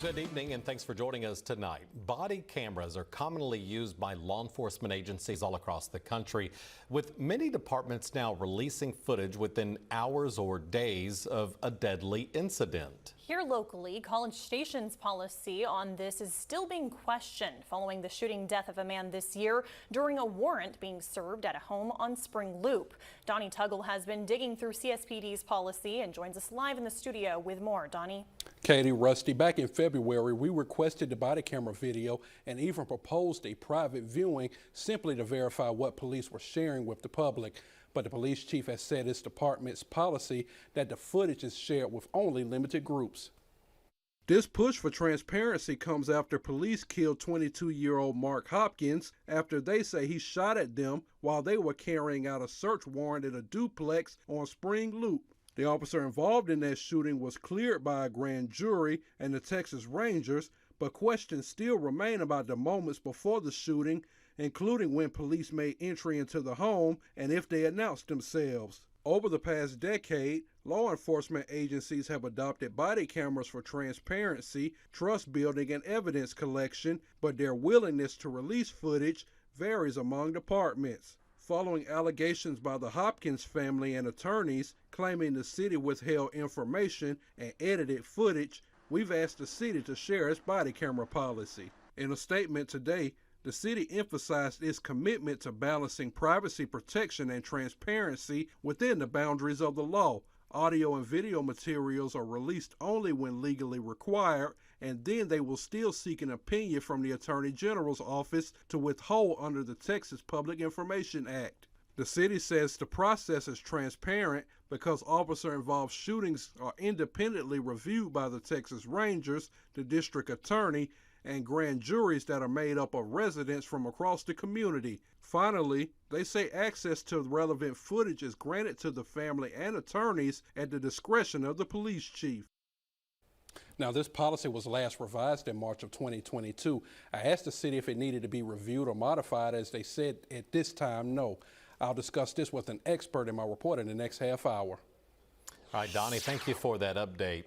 Good evening and thanks for joining us tonight. Body cameras are commonly used by law enforcement agencies all across the country, with many departments now releasing footage within hours or days of a deadly incident. Here locally, College Station's policy on this is still being questioned following the shooting death of a man this year during a warrant being served at a home on Spring Loop. Donnie Tuggle has been digging through CSPD's policy and joins us live in the studio with more. Donnie. Katie, Rusty, back in February, we requested the body camera video and even proposed a private viewing simply to verify what police were sharing with the public. But the police chief has said it's department's policy that the footage is shared with only limited groups. This push for transparency comes after police killed 22-year-old Mark Hopkins after they say he shot at them while they were carrying out a search warrant at a duplex on Spring Loop. The officer involved in that shooting was cleared by a grand jury and the Texas Rangers, but questions still remain about the moments before the shooting, including when police made entry into the home and if they announced themselves. Over the past decade, law enforcement agencies have adopted body cameras for transparency, trust building, and evidence collection, but their willingness to release footage varies among departments. Following allegations by the Hopkins family and attorneys claiming the city withheld information and edited footage, we've asked the city to share its body camera policy. In a statement today, the city emphasized its commitment to balancing privacy protection and transparency within the boundaries of the law. Audio and video materials are released only when legally required, and then they will still seek an opinion from the Attorney General's office to withhold under the Texas Public Information Act. The city says the process is transparent because officer-involved shootings are independently reviewed by the Texas Rangers, the district attorney, and grand juries that are made up of residents from across the community. Finally, they say access to relevant footage is granted to the family and attorneys at the discretion of the police chief. Now, this policy was last revised in March of 2022. I asked the city if it needed to be reviewed or modified, as they said at this time, no. I'll discuss this with an expert in my report in the next half hour. All right, Donnie, thank you for that update.